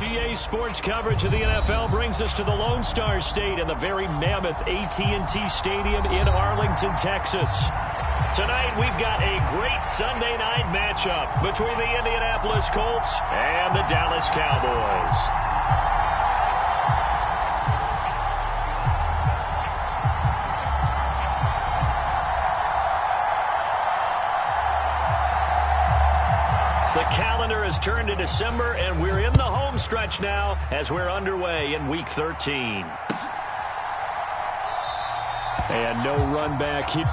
EA Sports coverage of the NFL brings us to the Lone Star State and the very mammoth AT&T Stadium in Arlington, Texas. Tonight, we've got a great Sunday night matchup between the Indianapolis Colts and the Dallas Cowboys. The calendar has turned to December, and we're in the home stretch now as we're underway in Week 13. And no run back here.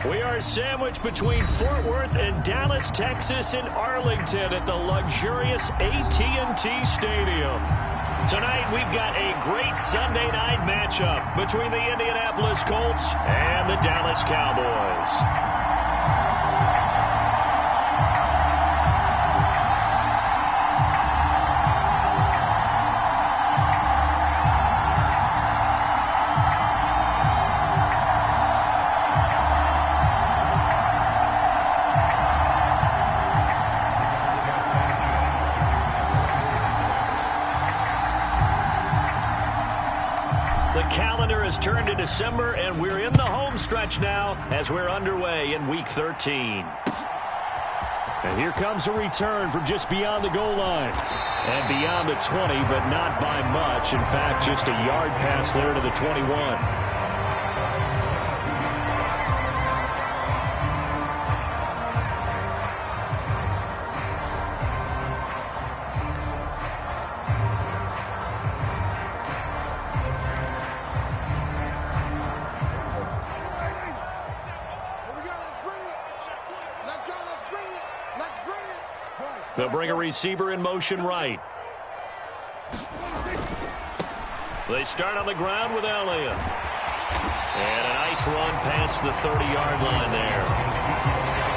We are sandwiched between Fort Worth and Dallas, Texas in Arlington at the luxurious AT&T Stadium. Tonight, we've got a great Sunday night matchup between the Indianapolis Colts and the Dallas Cowboys. Turned to December, and we're in the home stretch now as we're underway in Week 13. And here comes a return from just beyond the goal line. And beyond the 20, but not by much. In fact, just a yard pass there to the 21. They'll bring a receiver in motion right. They start on the ground with Elliott. And a nice run past the 30-yard line there.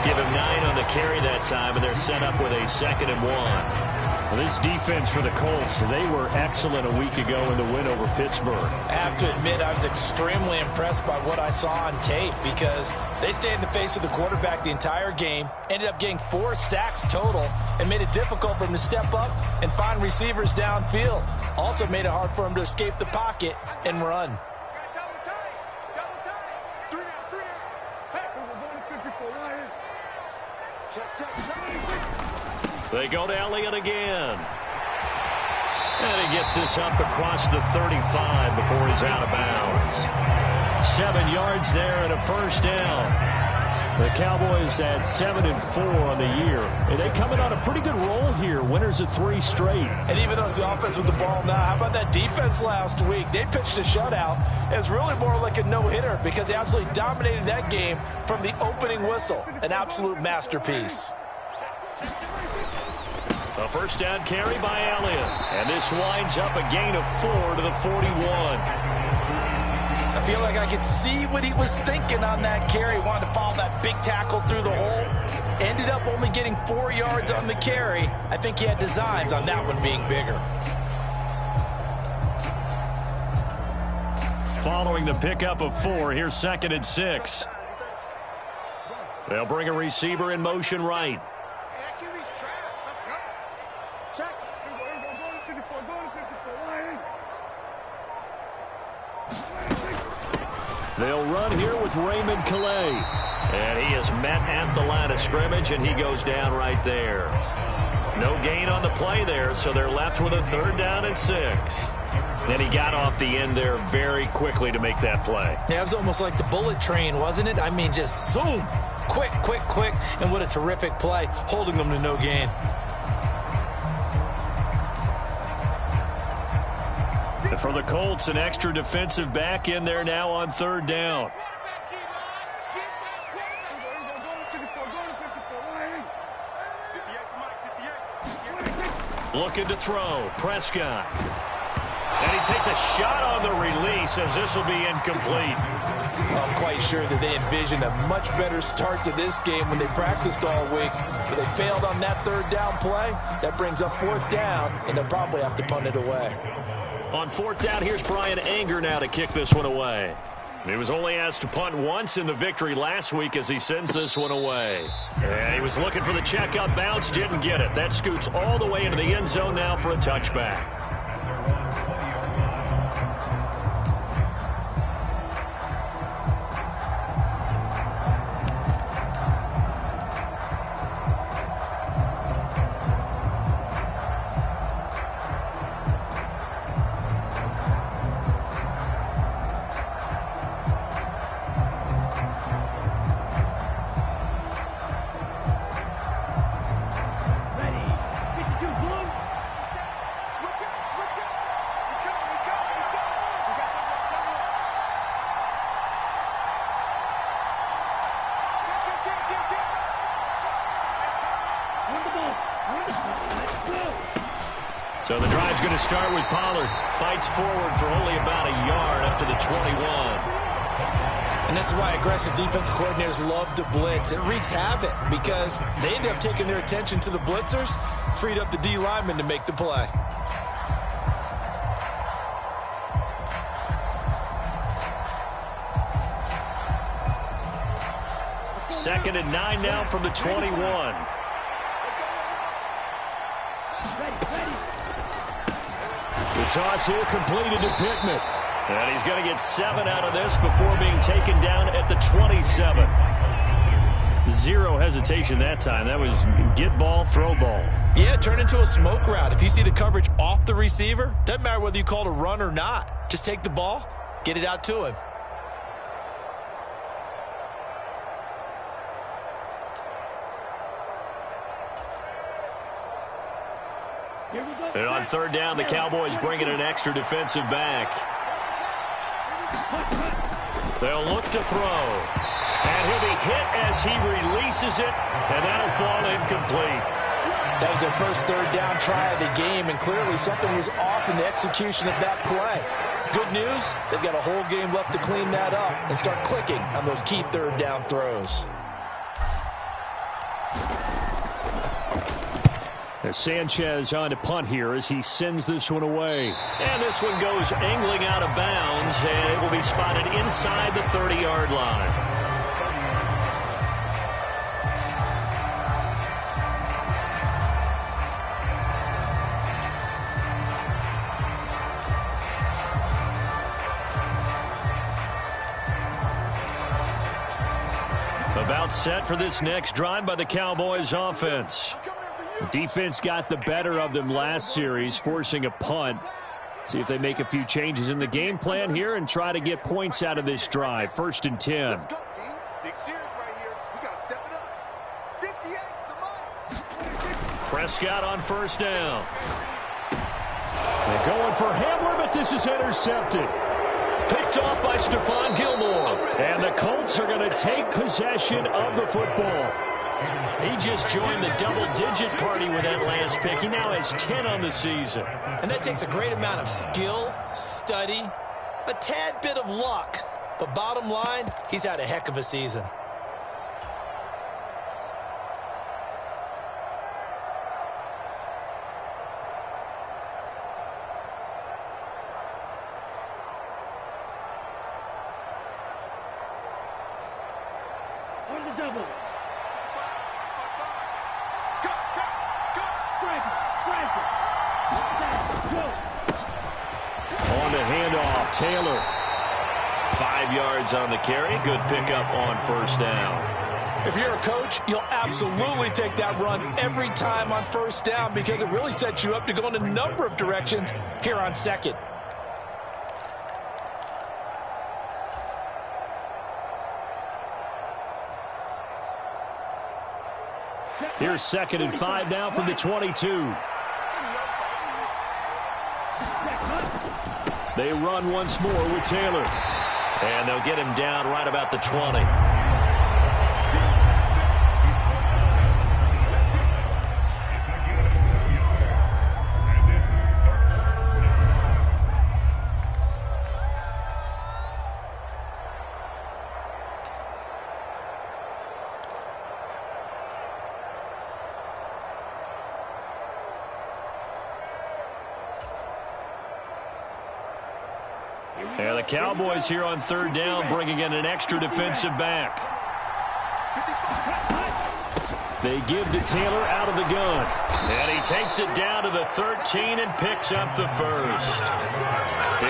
Give him 9 on the carry that time, and they're set up with a 2nd and 1. Well, this defense for the Colts, they were excellent a week ago in the win over Pittsburgh. I have to admit, I was extremely impressed by what I saw on tape because they stayed in the face of the quarterback the entire game, ended up getting 4 sacks total, and made it difficult for him to step up and find receivers downfield. Also made it hard for him to escape the pocket and run. They go to Elliott again. And he gets this up across the 35 before he's out of bounds. 7 yards there and a first down. The Cowboys at 7-4 on the year. And they coming on a pretty good roll here. Winners of 3 straight. And even though it's the offense with the ball now, how about that defense last week? They pitched a shutout. It's really more like a no-hitter because they absolutely dominated that game from the opening whistle. An absolute masterpiece. A first down carry by Elliott. And this winds up a gain of 4 to the 41. I feel like I could see what he was thinking on that carry. Wanted to follow that big tackle through the hole. Ended up only getting 4 yards on the carry. I think he had designs on that one being bigger. Following the pickup of 4, here's 2nd and 6. They'll bring a receiver in motion right. They'll run here with Raymond Calais. And he is met at the line of scrimmage, and he goes down right there. No gain on the play there, so they're left with a 3rd down and 6. And he got off the end there very quickly to make that play. Yeah, it was almost like the bullet train, wasn't it? I mean, just zoom. Quick, quick, quick. And what a terrific play, holding them to no gain. And for the Colts, an extra defensive back in there now on 3rd down. Looking to throw. Prescott. And he takes a shot on the release as this will be incomplete. I'm quite sure that they envisioned a much better start to this game when they practiced all week. But they failed on that 3rd down play. That brings up 4th down, and they'll probably have to punt it away. On 4th down, here's Brian Anger now to kick this one away. He was only asked to punt once in the victory last week as he sends this one away. And he was looking for the checkup bounce, didn't get it. That scoots all the way into the end zone now for a touchback. So the drive's going to start with Pollard. Fights forward for only about a yard up to the 21. And this is why aggressive defensive coordinators love to blitz. It wreaks havoc because they end up taking their attention to the blitzers, freed up the D lineman to make the play. Second and 9 now from the 21. The toss here completed to Pittman. And he's going to get 7 out of this before being taken down at the 27. Zero hesitation that time. That was get ball, throw ball. Yeah, turn into a smoke route. If you see the coverage off the receiver, doesn't matter whether you call it a run or not. Just take the ball, get it out to him. And on 3rd down, the Cowboys bring in an extra defensive back. They'll look to throw. And he'll be hit as he releases it, and that'll fall incomplete. That was their first 3rd down try of the game, and clearly something was off in the execution of that play. Good news, they've got a whole game left to clean that up and start clicking on those key 3rd down throws. As Sanchez on to punt here as he sends this one away. And this one goes angling out of bounds, and it will be spotted inside the 30-yard line. About set for this next drive by the Cowboys offense. Defense got the better of them last series, forcing a punt. See if they make a few changes in the game plan here and try to get points out of this drive. 1st and 10. Big series right here. We got to Prescott on first down. They're going for Hamler, but this is intercepted. Picked off by Stephon Gilmore. And the Colts are going to take possession of the football. He just joined the double-digit party with that last pick. He now has 10 on the season. And that takes a great amount of skill, study, a tad bit of luck. But bottom line, he's had a heck of a season. On the double. On the handoff, Taylor. 5 yards on the carry. Good pickup on first down. If you're a coach, you'll absolutely take that run every time on first down because it really sets you up to go in a number of directions here on second. Here's 2nd and 5 now from the 22. They run once more with Taylor. And they'll get him down right about the 20. And the Cowboys here on 3rd down, bringing in an extra defensive back. They give to Taylor out of the gun. And he takes it down to the 13 and picks up the first.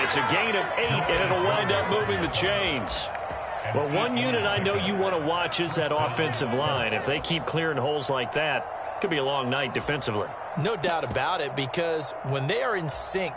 It's a gain of 8, and it'll wind up moving the chains. Well, one unit I know you want to watch is that offensive line. If they keep clearing holes like that, it could be a long night defensively. No doubt about it, because when they are in sync,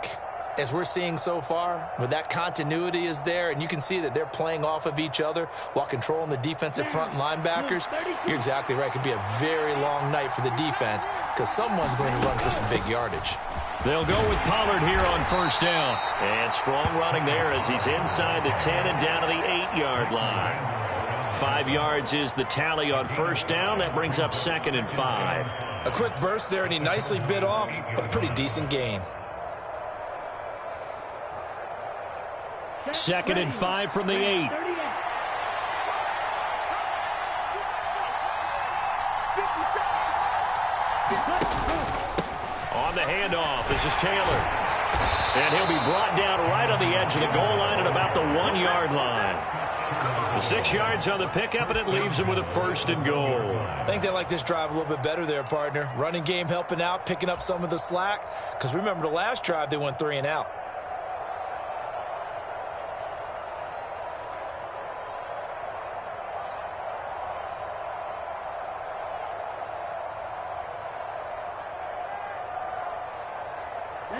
as we're seeing so far, where that continuity is there, and you can see that they're playing off of each other while controlling the defensive front and linebackers, you're exactly right. It could be a very long night for the defense because someone's going to run for some big yardage. They'll go with Pollard here on first down. And strong running there as he's inside the 10 and down to the 8-yard line. 5 yards is the tally on first down. That brings up 2nd and 5. A quick burst there, and he nicely bit off a pretty decent gain. 2nd and 5 from the 8. On the handoff, this is Taylor. And he'll be brought down right on the edge of the goal line at about the 1-yard line. The 6 yards on the pickup, and it leaves him with a 1st and goal. I think they like this drive a little bit better there, partner. Running game helping out, picking up some of the slack. Because remember, the last drive, they went 3 and out.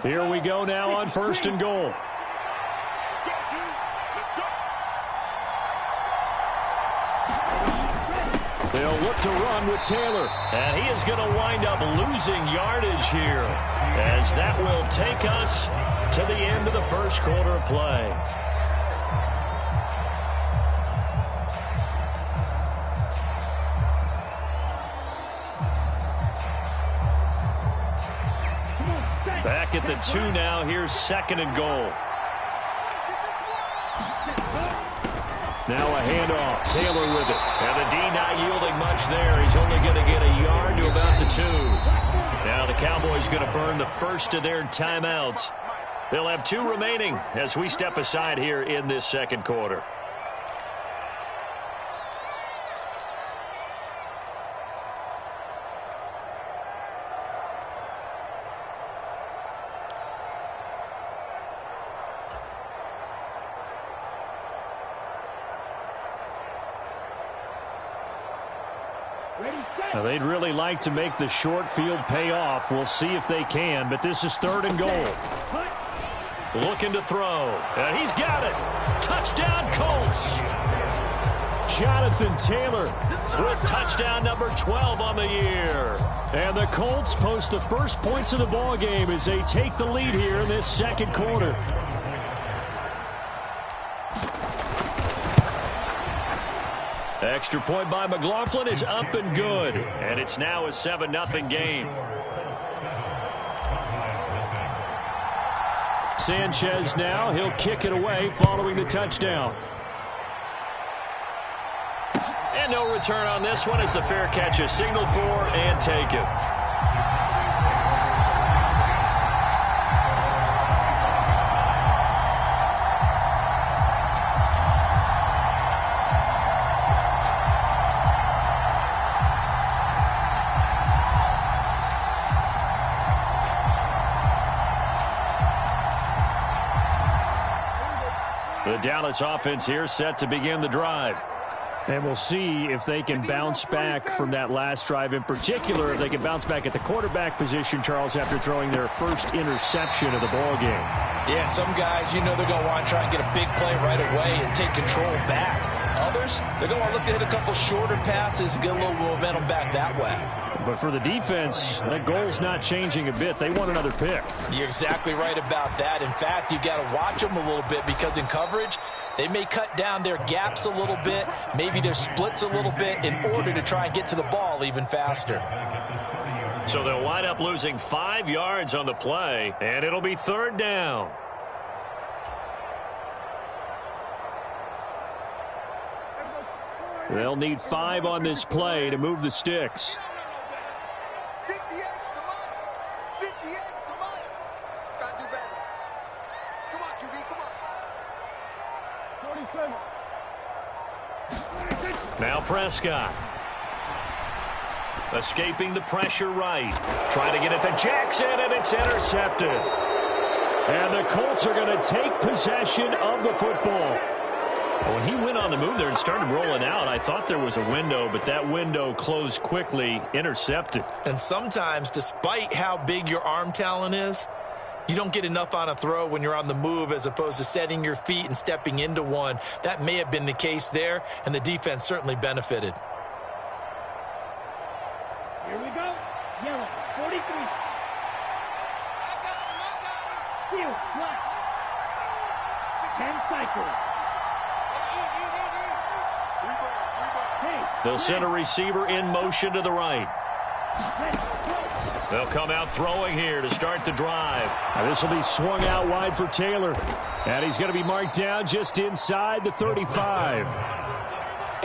Here we go now on 1st and goal. They'll look to run with Taylor. And he is going to wind up losing yardage here, as that will take us to the end of the first quarter of play. Back at the 2 now. Here's 2nd and goal. Now a handoff. Taylor with it. And the D not yielding much there. He's only going to get a yard to about the 2. Now the Cowboys going to burn the first of their timeouts. They'll have 2 remaining as we step aside here in this second quarter. Now, they'd really like to make the short field pay off. We'll see if they can, but this is 3rd and goal. Looking to throw, and he's got it. Touchdown, Colts. Jonathan Taylor with touchdown number 12 on the year. And the Colts post the first points of the ball game as they take the lead here in this second quarter. Extra point by McLaughlin is up and good. And it's now a 7-0 game. Sanchez now, he'll kick it away following the touchdown. And no return on this one as the fair catch is signaled for and taken. The Dallas offense here set to begin the drive. And we'll see if they can bounce back from that last drive, in particular if they can bounce back at the quarterback position, Charles, after throwing their first interception of the ball game. Yeah, some guys, you know they're going to want to try and get a big play right away and take control back. Others, they're going to want to look to hit a couple shorter passes and get a little momentum back that way. But for the defense, that goal's not changing a bit. They want another pick. You're exactly right about that. In fact, you've got to watch them a little bit because in coverage, they may cut down their gaps a little bit, maybe their splits a little bit in order to try and get to the ball even faster. So they'll wind up losing 5 yards on the play, and it'll be third down. They'll need 5 on this play to move the sticks. 58, come on. 58, come on. Got to do better. Come on, QB, come on. 47. Now Prescott. Escaping the pressure right. Trying to get it to Jackson, and it's intercepted. And the Colts are going to take possession of the football. When he went on the move there and started rolling out, I thought there was a window, but that window closed quickly, intercepted. And sometimes, despite how big your arm talent is, you don't get enough on a throw when you're on the move as opposed to setting your feet and stepping into one. That may have been the case there, and the defense certainly benefited. Here we go. Yellow, 43. Field, black. 10 cycles. They'll send a receiver in motion to the right. They'll come out throwing here to start the drive. Now this will be swung out wide for Taylor. And he's going to be marked down just inside the 35.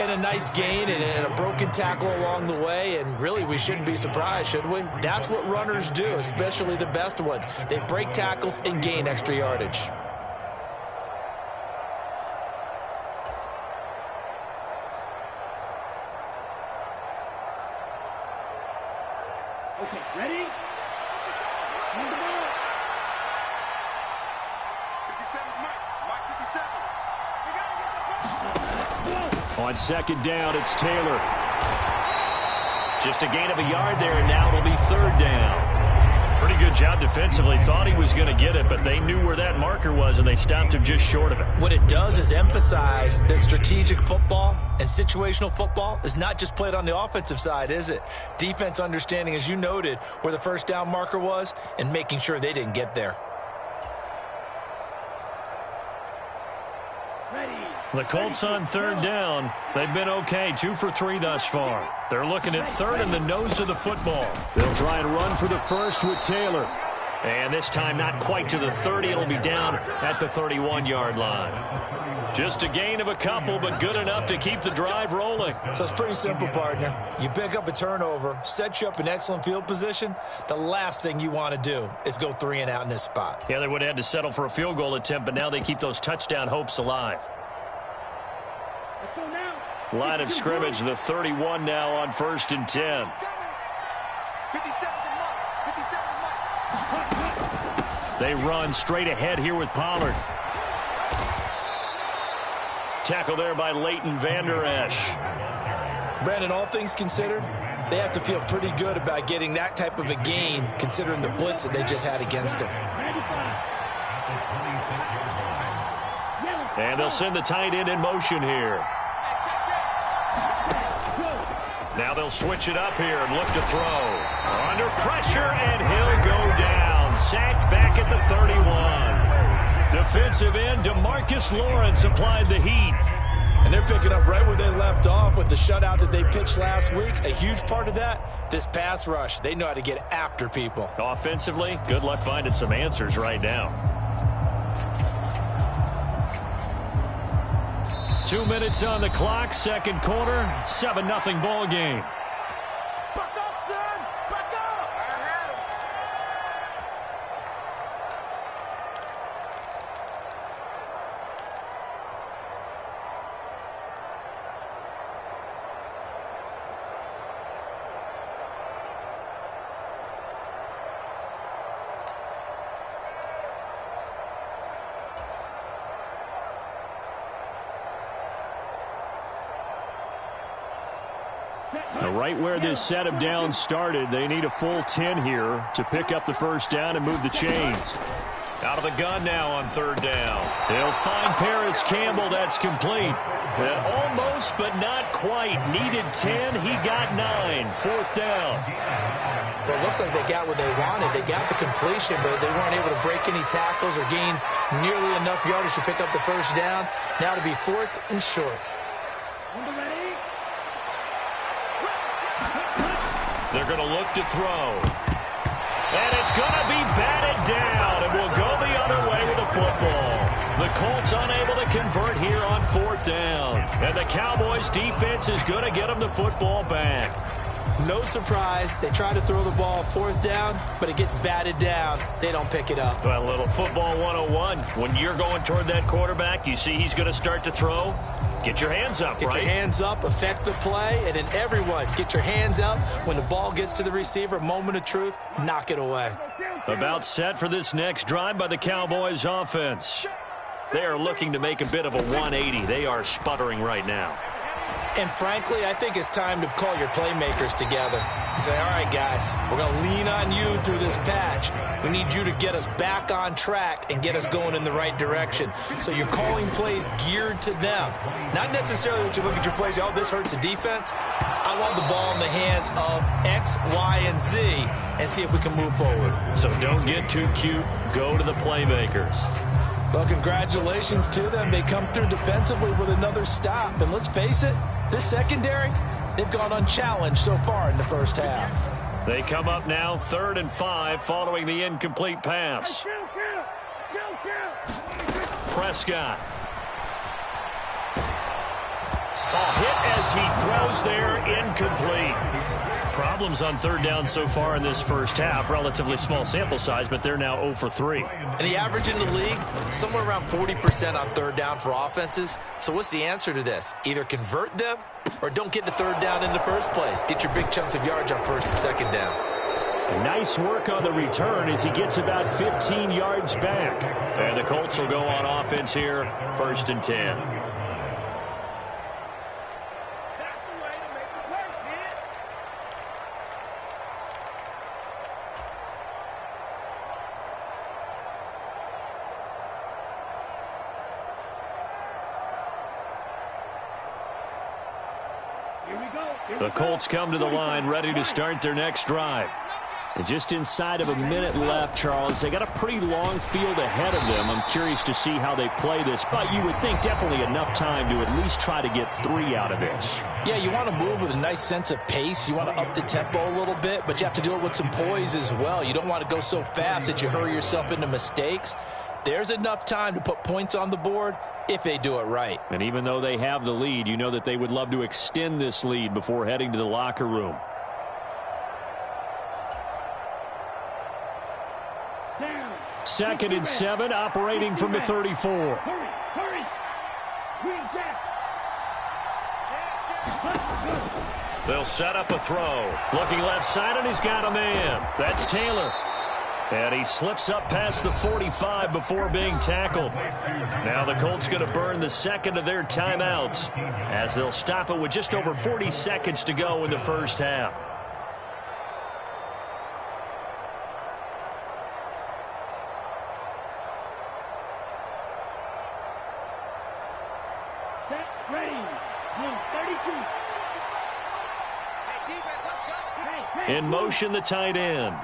And a nice gain and a broken tackle along the way, and really we shouldn't be surprised, should we? That's what runners do, especially the best ones. They break tackles and gain extra yardage. Okay, ready? Move the ball. 57, Mike 57. We got to get the ball. On second down, it's Taylor. Just a gain of a yard there, and now it'll be third down. Pretty good job defensively. Thought he was going to get it, but they knew where that marker was, and they stopped him just short of it. What it does is emphasize that strategic football and situational football is not just played on the offensive side, is it? Defense understanding, as you noted, where the first down marker was and making sure they didn't get there. The Colts on third down. They've been okay, 2 for 3 thus far. They're looking at third in the nose of the football. They'll try and run for the first with Taylor. And this time not quite to the 30. It'll be down at the 31-yard line. Just a gain of a couple, but good enough to keep the drive rolling. So it's pretty simple, partner. You pick up a turnover, set you up in excellent field position. The last thing you want to do is go 3 and out in this spot. Yeah, they would have had to settle for a field goal attempt, but now they keep those touchdown hopes alive. Line of scrimmage, the 31 now on 1st and 10. 57. They run straight ahead here with Pollard. Tackle there by Leighton Vander Esch. Brandon, all things considered, they have to feel pretty good about getting that type of a gain considering the blitz that they just had against them. And they'll send the tight end in motion here. Now they'll switch it up here and look to throw. Under pressure, and he'll go down. Sacked back at the 31. Defensive end DeMarcus Lawrence applied the heat. And they're picking up right where they left off with the shutout that they pitched last week. A huge part of that, this pass rush. They know how to get after people. Offensively, good luck finding some answers right now. 2 minutes on the clock, second quarter, 7-0 ball game. Back up, son! Back up! Right where this set of downs started, they need a full 10 here to pick up the first down and move the chains. Out of the gun now on third down. They'll find Paris Campbell. That's complete. Almost, but not quite. Needed 10. He got 9. Fourth down. Well, it looks like they got what they wanted. They got the completion, but they weren't able to break any tackles or gain nearly enough yardage to pick up the first down. Now to be fourth and short. They're going to look to throw. And it's going to be batted down, and we'll go the other way with the football. The Colts unable to convert here on fourth down. And the Cowboys defense is going to get them the football back. No surprise. They try to throw the ball fourth down, but it gets batted down. They don't pick it up. Well, a little football 101. When you're going toward that quarterback, you see he's going to start to throw. Get your hands up, Get your hands up, affect the play, and then everyone get your hands up. When the ball gets to the receiver, moment of truth, knock it away. About set for this next drive by the Cowboys offense. They are looking to make a bit of a 180. They are sputtering right now. And frankly, I think it's time to call your playmakers together and say, all right, guys, we're going to lean on you through this patch. We need you to get us back on track and get us going in the right direction. So you're calling plays geared to them. Not necessarily that you look at your plays, oh, this hurts the defense. I want the ball in the hands of X, Y, and Z and see if we can move forward. So don't get too cute. Go to the playmakers. Well, congratulations to them. They come through defensively with another stop. And let's face it, this secondary, they've gone unchallenged so far in the first half. They come up now 3rd and 5 following the incomplete pass. Prescott. A hit as he throws there, incomplete. Problems on third down so far in this first half. Relatively small sample size, but they're now 0 for 3. And the average in the league, somewhere around 40% on third down for offenses. So what's the answer to this? Either convert them or don't get to third down in the first place. Get your big chunks of yardage on first and second down. Nice work on the return as he gets about 15 yards back. And the Colts will go on offense here, 1st and 10. The Colts come to the line, ready to start their next drive. And just inside of a minute left, Charles. They got a pretty long field ahead of them. I'm curious to see how they play this, but you would think definitely enough time to at least try to get 3 out of this. Yeah, you want to move with a nice sense of pace. You want to up the tempo a little bit, but you have to do it with some poise as well. You don't want to go so fast that you hurry yourself into mistakes. There's enough time to put points on the board if they do it right. And even though they have the lead, you know that they would love to extend this lead before heading to the locker room. Down. 2nd and 7, operating from the 34. Hurry. Green Jack. They'll set up a throw. Looking left side, and he's got a man. That's Taylor. And he slips up past the 45 before being tackled. Now the Colts going to burn the second of their timeouts as they'll stop it with just over 40 seconds to go in the first half. Set, ready. Blue 32. In motion, the tight end.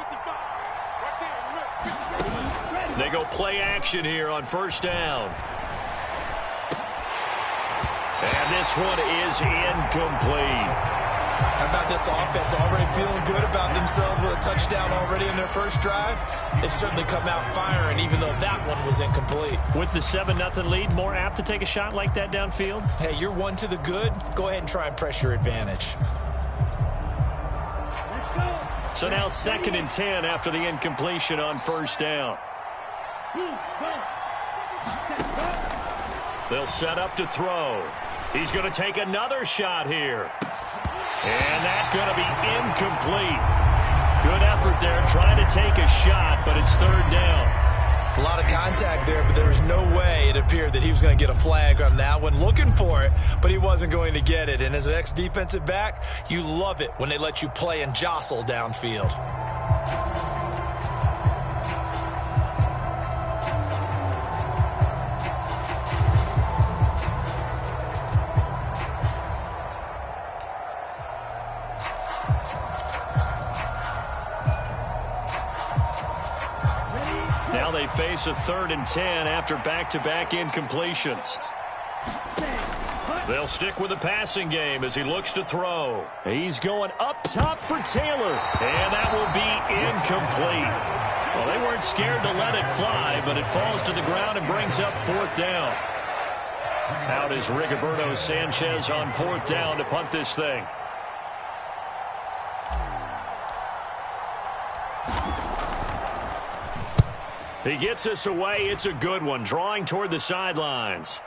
They go play action here on first down. And this one is incomplete. How about this offense already feeling good about themselves with a touchdown already in their first drive? They've certainly come out firing, even though that one was incomplete. With the 7-0 lead, more apt to take a shot like that downfield? Hey, you're one to the good. Go ahead and try and press your advantage. So now 2nd and 10 after the incompletion on first down. They'll set up to throw. He's going to take another shot here. And that's going to be incomplete. Good effort there trying to take a shot, but it's 3rd down. A lot of contact there, but there was no way it appeared that he was going to get a flag on that one. Looking for it, but he wasn't going to get it. And as an ex-defensive back, you love it when they let you play and jostle downfield. Now they face a 3rd and 10 after back-to-back incompletions. They'll stick with the passing game as he looks to throw. He's going up top for Taylor. And that will be incomplete. Well, they weren't scared to let it fly, but it falls to the ground and brings up 4th down. Out is Rigoberto Sanchez on 4th down to punt this thing. He gets us away. It's a good one. Drawing toward the sidelines.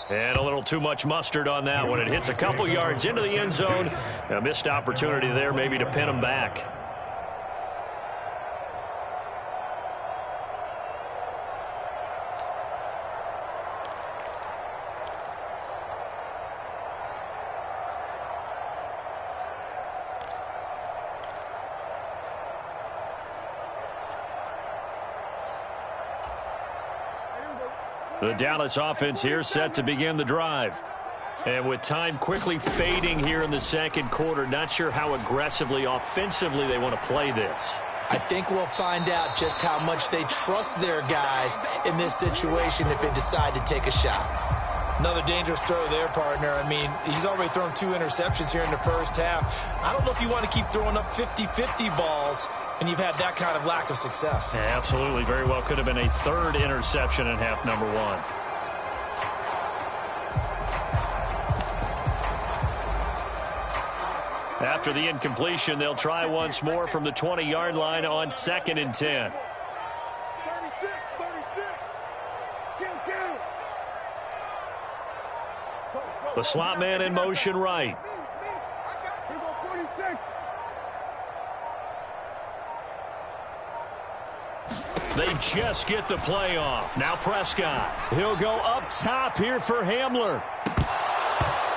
And a little too much mustard on that one. It hits a couple yards into the end zone. A missed opportunity there maybe to pin him back. The Dallas offense here set to begin the drive. And with time quickly fading here in the 2nd quarter, not sure how aggressively, offensively they want to play this. I think we'll find out just how much they trust their guys in this situation if they decide to take a shot. Another dangerous throw there, partner. I mean, he's already thrown 2 interceptions here in the first half. I don't know if you want to keep throwing up 50-50 balls and you've had that kind of lack of success. Yeah, absolutely. Very well could have been a 3rd interception in half number 1. After the incompletion, they'll try once more from the 20-yard line on 2nd and 10. 36. The slot man in motion right. They just get the play off. Now Prescott. He'll go up top here for Hamler.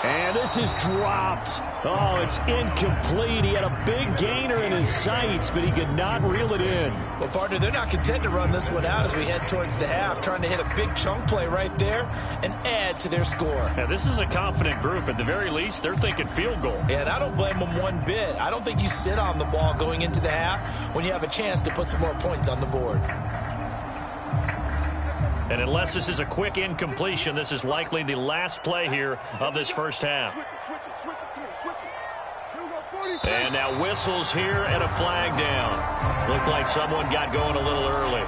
And this is dropped. Oh, it's incomplete. He had a big gainer in his sights, but he could not reel it in. Well, partner, they're not content to run this one out as we head towards the half, trying to hit a big chunk play right there and add to their score. Yeah, this is a confident group. At the very least, they're thinking field goal. Yeah, and I don't blame them one bit. I don't think you sit on the ball going into the half when you have a chance to put some more points on the board. And unless this is a quick incompletion, this is likely the last play here of this first half. And now whistles here and a flag down. Looked like someone got going a little early.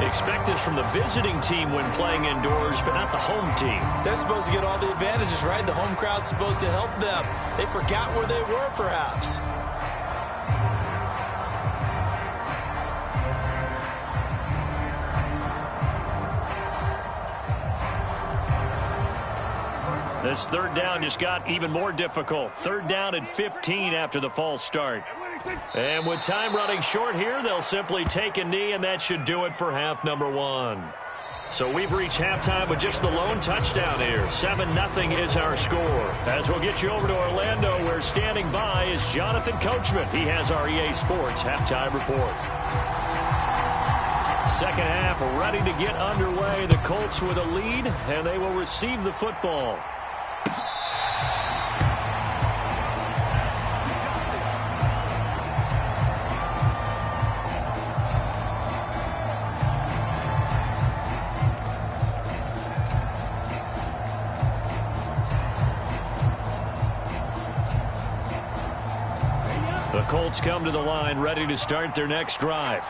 Expect this from the visiting team when playing indoors, but not the home team. They're supposed to get all the advantages, right? The home crowd's supposed to help them. They forgot where they were, perhaps. This 3rd down just got even more difficult. 3rd down and 15 after the false start. And with time running short here, they'll simply take a knee, and that should do it for half number 1. So we've reached halftime with just the lone touchdown here. 7-0 is our score. As we'll get you over to Orlando, where standing by is Jonathan Coachman. He has our EA Sports halftime report. Second half ready to get underway. The Colts with a lead, and they will receive the football. Colts come to the line ready to start their next drive.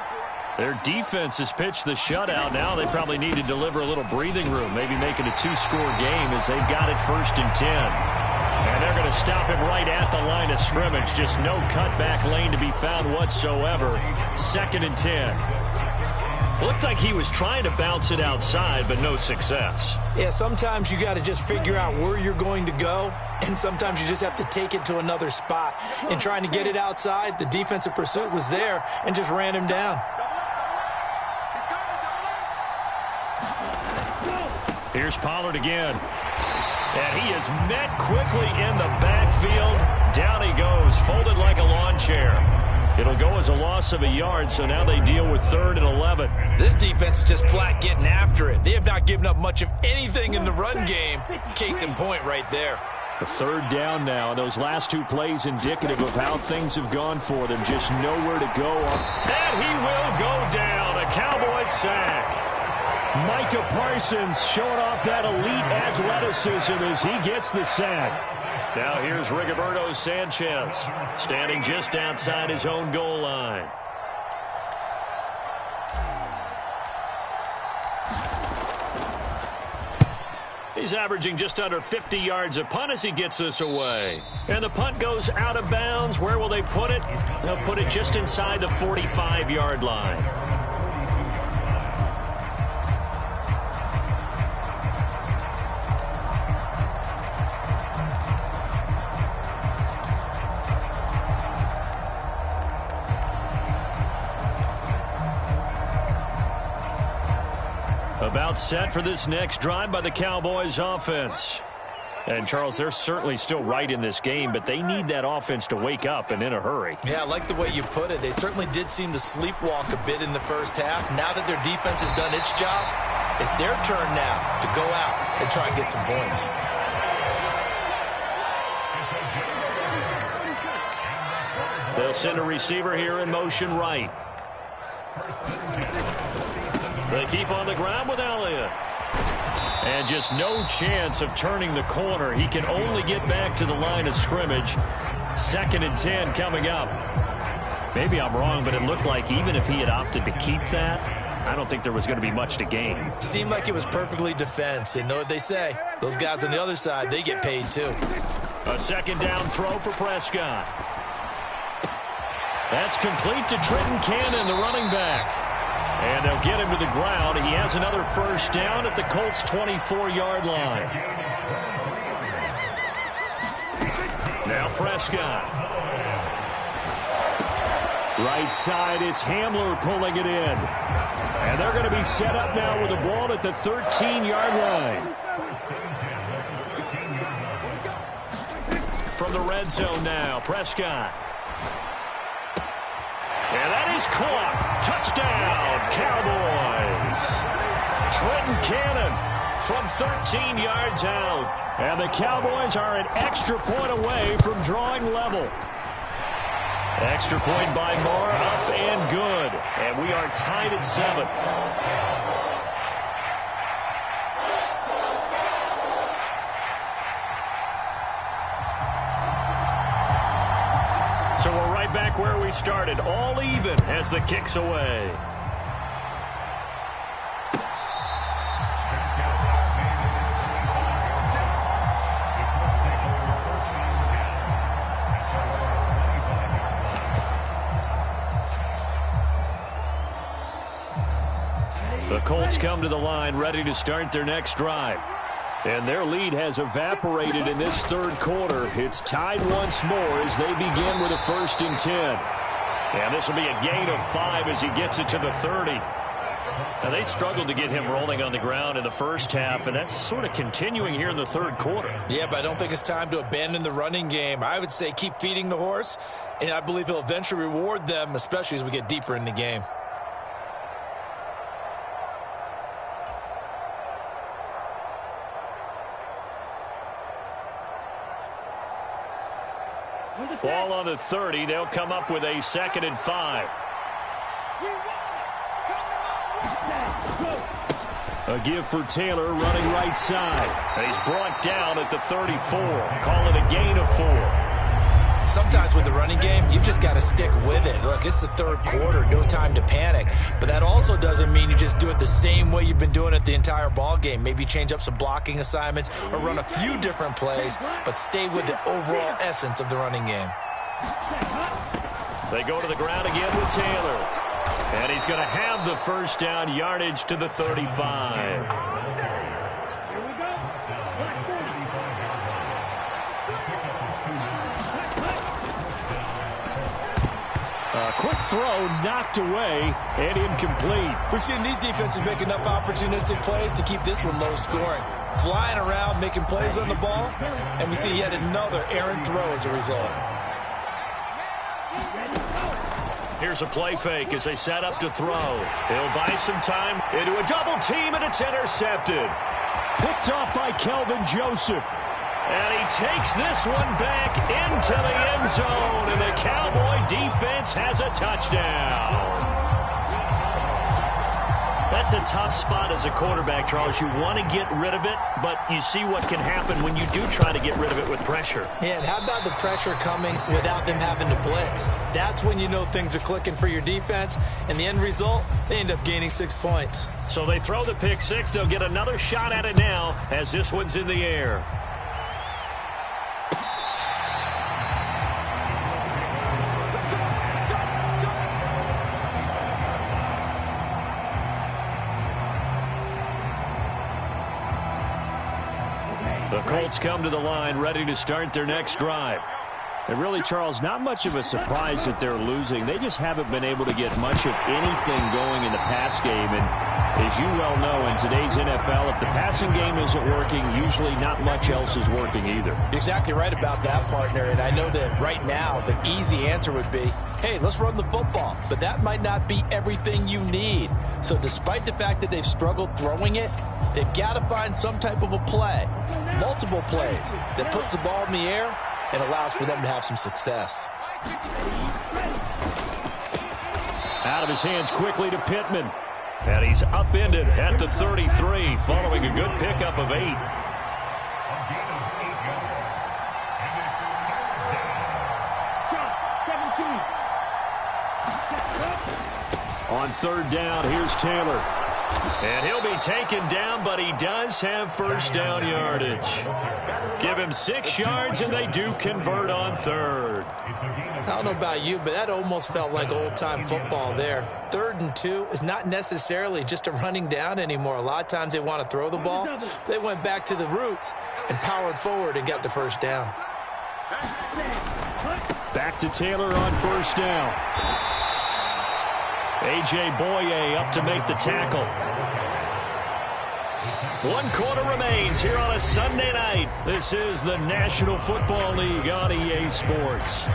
Their defense has pitched the shutout. Now they probably need to deliver a little breathing room, maybe make it a two-score game as they've got it 1st and 10. And they're going to stop him right at the line of scrimmage. Just no cutback lane to be found whatsoever. 2nd and 10. Looked like he was trying to bounce it outside, but no success. Yeah, sometimes you got to just figure out where you're going to go, and sometimes you just have to take it to another spot. In trying to get it outside, the defensive pursuit was there and just ran him down. Here's Pollard again. And he is met quickly in the backfield. Down he goes, folded like a lawn chair. It'll go as a loss of a yard, so now they deal with 3rd and 11. This defense is just flat getting after it. They have not given up much of anything in the run game. Case in point right there. A 3rd down now, and those last 2 plays indicative of how things have gone for them. Just nowhere to go. And he will go down. A Cowboys sack. Micah Parsons showing off that elite athleticism as he gets the sack. Now here's Rigoberto Sanchez, standing just outside his own goal line. He's averaging just under 50 yards a punt as he gets this away. And the punt goes out of bounds. Where will they put it? They'll put it just inside the 45-yard line. About set for this next drive by the Cowboys offense. And, Charles, they're certainly still right in this game, but they need that offense to wake up and in a hurry. Yeah, I like the way you put it. They certainly did seem to sleepwalk a bit in the first half. Now that their defense has done its job, it's their turn now to go out and try and get some points. They'll send a receiver here in motion right. They keep on the ground with Elliott. And just no chance of turning the corner. He can only get back to the line of scrimmage. 2nd and 10 coming up. Maybe I'm wrong, but it looked like even if he had opted to keep that, I don't think there was going to be much to gain. Seemed like it was perfectly defense. And know what they say? Those guys on the other side, they get paid too. A 2nd down throw for Prescott. That's complete to Trenton Cannon, the running back. And they'll get him to the ground. He has another 1st down at the Colts' 24-yard line. Now Prescott. Right side, it's Hamler pulling it in. And they're going to be set up now with the ball at the 13-yard line. From the red zone now, Prescott. And that is caught. Touchdown, Cowboys. Trenton Cannon from 13 yards out. And the Cowboys are an extra point away from drawing level. Extra point by Moore, up and good. And we are tied at 7. So we're right back where we started, all even as the kick's away. The Colts come to the line ready to start their next drive. And their lead has evaporated in this 3rd quarter. It's tied once more as they begin with a 1st and 10. And this will be a gain of 5 as he gets it to the 30. Now, they struggled to get him rolling on the ground in the first half, and that's sort of continuing here in the 3rd quarter. Yeah, but I don't think it's time to abandon the running game. I would say keep feeding the horse, and I believe he'll eventually reward them, especially as we get deeper in the game. Ball on the 30. They'll come up with a 2nd and 5. A give for Taylor running right side. He's brought down at the 34. Call it a gain of 4. Sometimes with the running game, you've just got to stick with it. Look, it's the third quarter, no time to panic. But that also doesn't mean you just do it the same way you've been doing it the entire ball game. Maybe change up some blocking assignments or run a few different plays, but stay with the overall essence of the running game. They go to the ground again with Taylor. And he's going to have the first down, yardage to the 35. Quick throw, knocked away, and incomplete. We've seen these defenses make enough opportunistic plays to keep this one low scoring. Flying around, making plays on the ball, and we see yet another errant throw as a result. Here's a play fake as they set up to throw. He'll buy some time into a double team, and it's intercepted. Picked off by Kelvin Joseph. And he takes this one back into the end zone, and the Cowboy defense has a touchdown. That's a tough spot as a quarterback, Charles. You want to get rid of it, but you see what can happen when you do try to get rid of it with pressure. Yeah, and how about the pressure coming without them having to blitz? That's when you know things are clicking for your defense, and the end result, they end up gaining 6 points. So they throw the pick six. They'll get another shot at it now as this one's in the air. The Colts come to the line, ready to start their next drive. And really, Charles, not much of a surprise that they're losing. They just haven't been able to get much of anything going in the pass game. And as you well know, in today's NFL, if the passing game isn't working, usually not much else is working either. You're exactly right about that, partner. And I know that right now the easy answer would be, hey, let's run the football. But that might not be everything you need. So despite the fact that they've struggled throwing it, they've got to find some type of a play, multiple plays, that puts the ball in the air and allows for them to have some success. Out of his hands quickly to Pittman. And he's upended at the 33 following a good pickup of 8. On third down, here's Taylor. And he'll be taken down, but he does have first down yardage. Give him 6 yards, and they do convert on third. I don't know about you, but that almost felt like old-time football there. 3rd and 2 is not necessarily just a running down anymore. A lot of times they want to throw the ball. They went back to the roots and powered forward and got the first down. Back to Taylor on first down. A.J. Boye up to make the tackle. 1 quarter remains here on a Sunday night. This is the National Football League on EA Sports.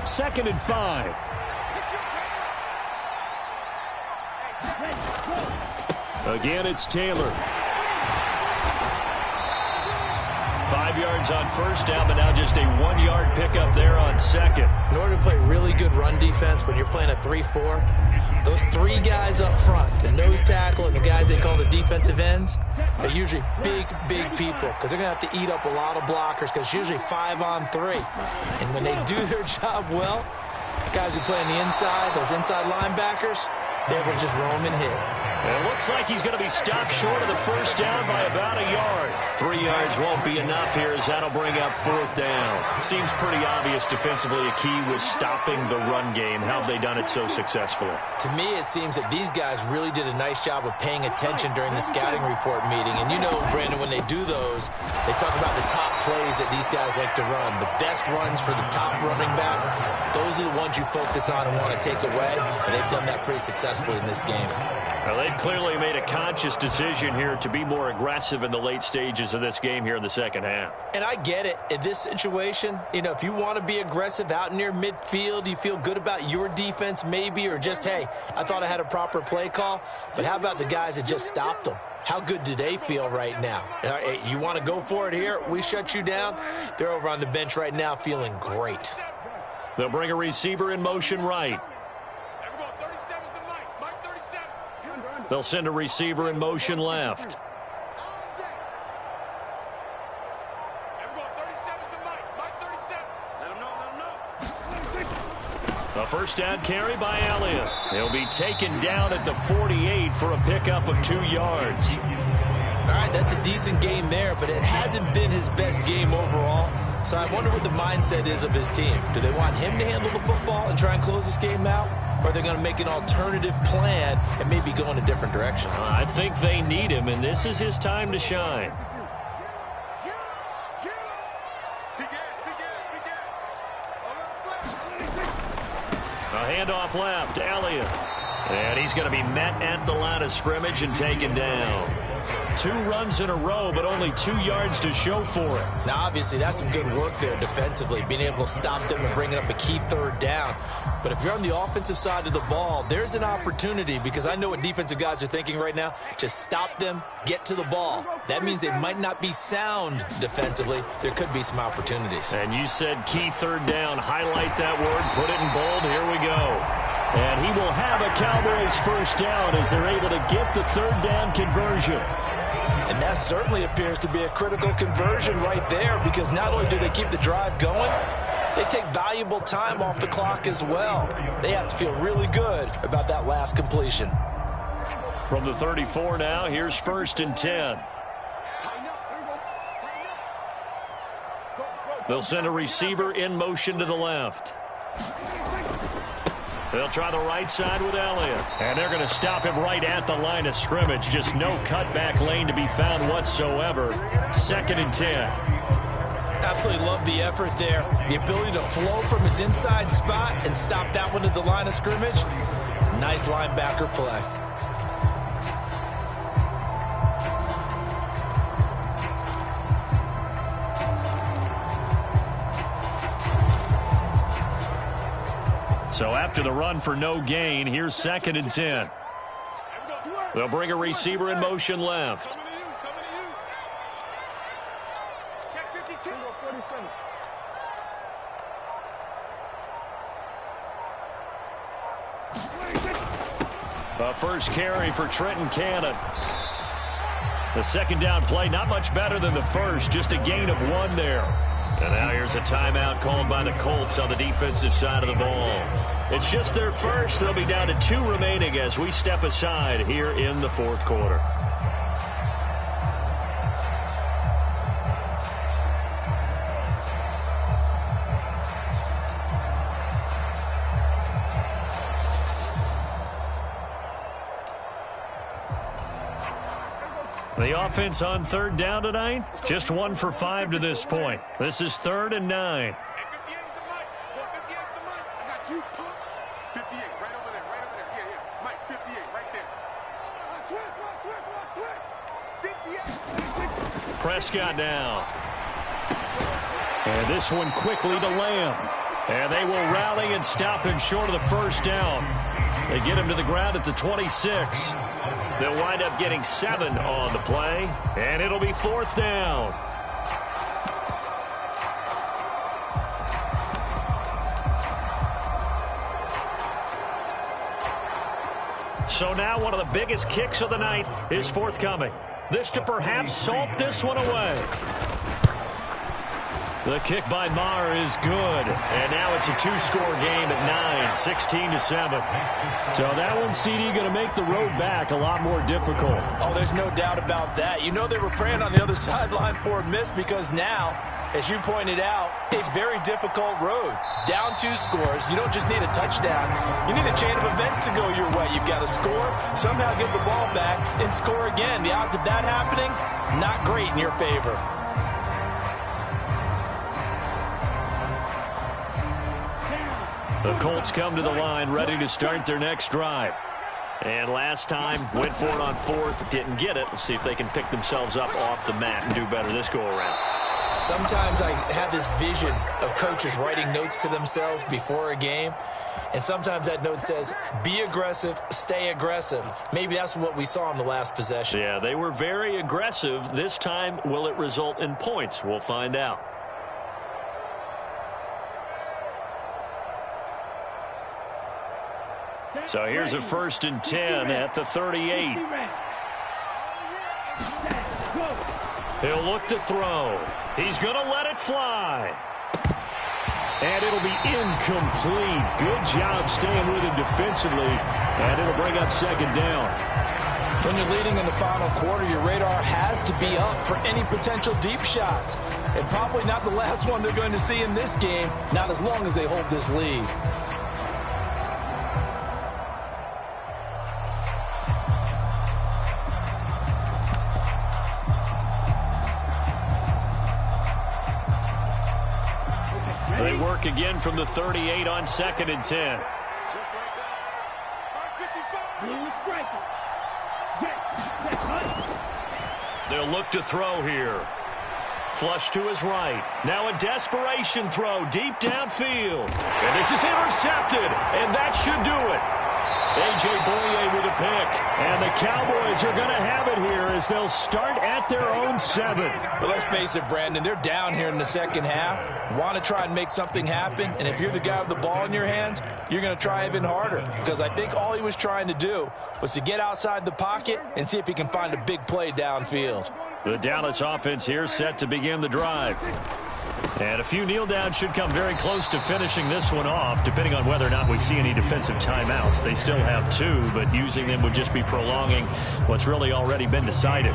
Second and 5. Again, it's Taylor. 5 yards on first down, but now just a 1-yard pickup there on second. In order to play really good run defense when you're playing a 3-4, those 3 guys up front, the nose tackle and the guys they call the defensive ends, are usually big people because they're going to have to eat up a lot of blockers because it's usually 5 on 3. And when they do their job well, guys who play on the inside, those inside linebackers, they're going to just roam and hit. And it looks like he's going to be stopped short of the first down by about a yard. 3 yards won't be enough here as that'll bring up 4th down. Seems pretty obvious defensively a key was stopping the run game. How have they done it so successfully? To me, it seems that these guys really did a nice job of paying attention during the scouting report meeting. And you know, Brandon, when they do those, they talk about the top plays that these guys like to run. The best runs for the top running back, those are the ones you focus on and want to take away. And they've done that pretty successfully in this game. Well, they've clearly made a conscious decision here to be more aggressive in the late stages of this game here in the second half. And I get it. In this situation, you know, if you want to be aggressive out near midfield, you feel good about your defense maybe, or just, hey, I thought I had a proper play call. But how about the guys that just stopped them? How good do they feel right now? You want to go for it here? We shut you down? They're over on the bench right now feeling great. They'll bring a receiver in motion right. Everyone, 37's the mic. Mike 37. They'll send a receiver in motion left. Everyone, 37's the mic. Mike 37. Let him know, let him know. A first down carry by Elliott. He'll be taken down at the 48 for a pickup of 2 yards. All right, that's a decent game there, but it hasn't been his best game overall. So I wonder what the mindset is of his team. Do they want him to handle the football and try and close this game out? Or are they going to make an alternative plan and maybe go in a different direction? I think they need him, and this is his time to shine. A handoff left, Elliott. And he's going to be met at the line of scrimmage and taken down. 2 runs in a row, but only 2 yards to show for it. Now, obviously, that's some good work there defensively, being able to stop them and bringing up a key third down. But if you're on the offensive side of the ball, there's an opportunity, because I know what defensive guys are thinking right now. Just stop them, get to the ball. That means they might not be sound defensively. There could be some opportunities. And you said key third down. Highlight that word, put it in bold. Here we go. And he will have a Cowboys first down as they're able to get the third down conversion. And that certainly appears to be a critical conversion right there, because not only do they keep the drive going, they take valuable time off the clock as well. They have to feel really good about that last completion. From the 34 now, here's 1st and 10. They'll send a receiver in motion to the left. They'll try the right side with Elliott. And they're going to stop him right at the line of scrimmage. Just no cutback lane to be found whatsoever. 2nd and 10. Absolutely love the effort there. The ability to flow from his inside spot and stop that one at the line of scrimmage. Nice linebacker play. So after the run for no gain, here's 2nd and 10. They'll bring a receiver in motion left. A first carry for Trenton Cannon. The 2nd down play, not much better than the first, just a gain of 1 there. And now here's a timeout called by the Colts on the defensive side of the ball. It's just their first. They'll be down to 2 remaining as we step aside here in the 4th quarter. The offense on 3rd down tonight, just 1 for 5 to this point. This is 3rd and 9. 58's the mic. 58's the mic. I got you, punk. 58, right over there, right over there. Yeah, yeah. Mike, 58, right there. Switch. 58. Prescott now. And this one quickly to Lamb. And they will rally and stop him short of the first down. They get him to the ground at the 26. They'll wind up getting 7 on the play, and it'll be 4th down. So now one of the biggest kicks of the night is forthcoming. This to perhaps salt this one away. The kick by Maher is good. And now it's a 2-score game at 9, 16-7. So that one, CD, going to make the road back a lot more difficult. Oh, there's no doubt about that. You know they were praying on the other sideline for a miss, because now, as you pointed out, a very difficult road. Down 2 scores. You don't just need a touchdown. You need a chain of events to go your way. You've got to score, somehow get the ball back, and score again. The odds of that happening, not great in your favor. The Colts come to the line ready to start their next drive. And last time, went for it on 4th, didn't get it. We'll see if they can pick themselves up off the mat and do better this go-around. Sometimes I have this vision of coaches writing notes to themselves before a game, and sometimes that note says, be aggressive, stay aggressive. Maybe that's what we saw in the last possession. Yeah, they were very aggressive. This time, will it result in points? We'll find out. So here's a 1st and 10 at the 38. He'll look to throw. He's going to let it fly. And it'll be incomplete. Good job staying with him defensively. And it'll bring up 2nd down. When you're leading in the final quarter, your radar has to be up for any potential deep shots. And probably not the last one they're going to see in this game, not as long as they hold this lead. They work again from the 38 on 2nd and 10. Just like that. They'll look to throw here. Flush to his right. Now a desperation throw deep downfield. And this is intercepted. And that should do it. A.J. Boye with a pick. And the Cowboys are going to have it here as they'll start at their own 7. Well, let's face it, Brandon, they're down here in the second half. Want to try and make something happen. And if you're the guy with the ball in your hands, you're going to try even harder. Because I think all he was trying to do was to get outside the pocket and see if he can find a big play downfield. The Dallas offense here set to begin the drive. And a few kneel downs should come very close to finishing this one off, depending on whether or not we see any defensive timeouts. They still have 2, but using them would just be prolonging what's really already been decided.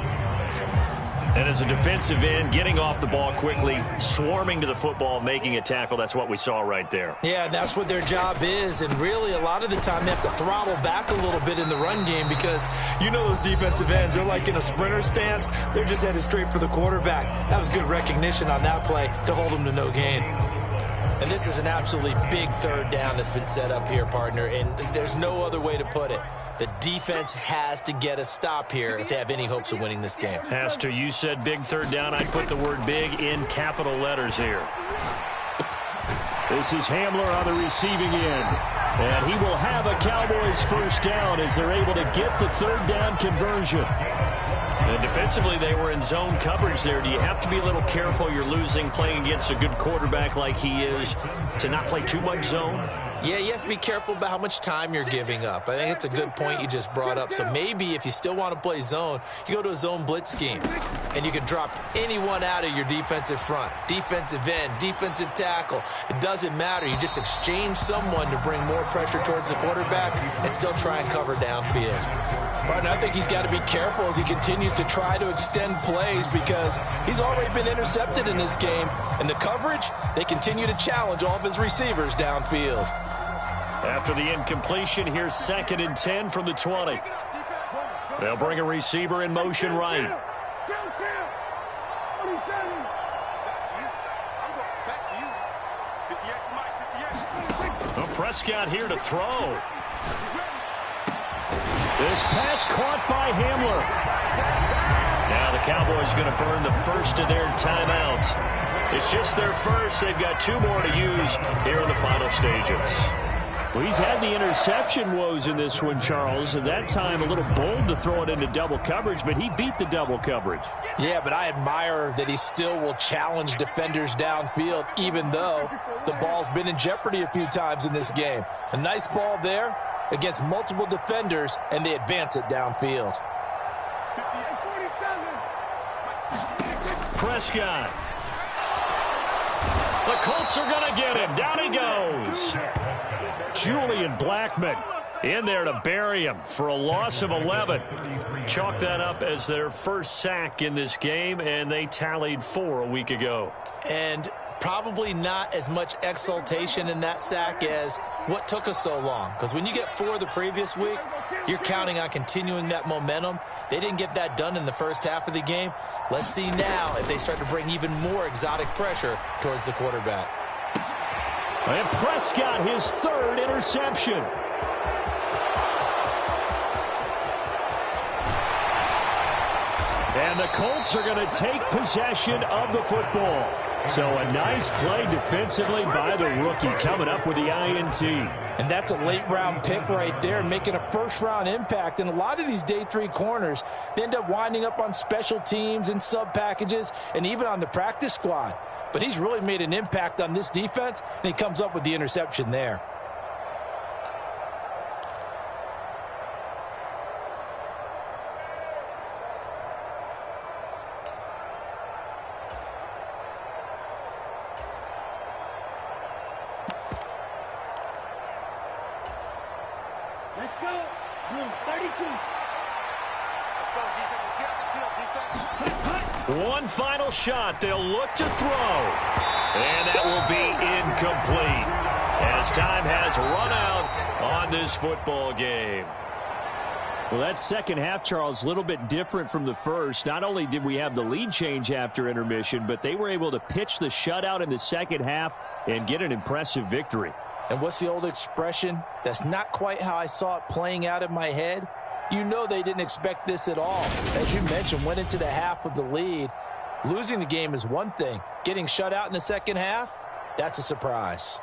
And as a defensive end, getting off the ball quickly, swarming to the football, making a tackle, that's what we saw right there. Yeah, that's what their job is. And really, a lot of the time, they have to throttle back a little bit in the run game because you know those defensive ends, they're like in a sprinter stance. They're just headed straight for the quarterback. That was good recognition on that play to hold them to no gain. And this is an absolutely big 3rd down that's been set up here, partner, and there's no other way to put it. The defense has to get a stop here if they have any hopes of winning this game. Has to. You said big 3rd down. I'd put the word big in capital letters here. This is Hamler on the receiving end. And he will have a Cowboys 1st down as they're able to get the 3rd down conversion. And defensively, they were in zone coverage there. Do you have to be a little careful? You're losing playing against a good quarterback like he is to not play too much zone? Yeah, you have to be careful about how much time you're giving up. I think it's a good point you just brought up. So maybe if you still want to play zone, you go to a zone blitz scheme. And you can drop anyone out of your defensive front. Defensive end, defensive tackle. It doesn't matter. You just exchange someone to bring more pressure towards the quarterback and still try and cover downfield. But I think he's got to be careful as he continues to try to extend plays because he's already been intercepted in this game. And the coverage, they continue to challenge all of his receivers downfield. After the incompletion, here's 2nd and 10 from the 20. They'll bring a receiver in motion right. Well, Prescott here to throw. This pass caught by Hamler. Now the Cowboys going to burn the 1st of their timeouts. It's just their 1st. They've got 2 more to use here in the final stages. Well, he's had the interception woes in this one, Charles. At that time, a little bold to throw it into double coverage, but he beat the double coverage. Yeah, but I admire that he still will challenge defenders downfield, even though the ball's been in jeopardy a few times in this game. A nice ball there against multiple defenders, and they advance it downfield. Prescott. The Colts are going to get him. Down he goes. Julian Blackmon in there to bury him for a loss of 11. Chalk that up as their 1st sack in this game, and they tallied 4 a week ago. And probably not as much exultation in that sack as what took us so long. Because when you get 4 the previous week, you're counting on continuing that momentum. They didn't get that done in the first half of the game. Let's see now if they start to bring even more exotic pressure towards the quarterback. And Prescott, his 3rd interception. And the Colts are going to take possession of the football. So a nice play defensively by the rookie coming up with the INT. And that's a late-round pick right there, making a first-round impact. And a lot of these day 3 corners, they end up winding up on special teams and sub-packages and even on the practice squad. But he's really made an impact on this defense, and he comes up with the interception there. Let's go, defense. Let's get out the field, defense. One final shot. They'll look to throw. And that will be incomplete as time has run out on this football game. Well, that second half, Charles, a little bit different from the first. Not only did we have the lead change after intermission, but they were able to pitch the shutout in the second half and get an impressive victory. And what's the old expression? That's not quite how I saw it playing out in my head. You know they didn't expect this at all. As you mentioned, went into the half with the lead. Losing the game is one thing. Getting shut out in the second half, that's a surprise.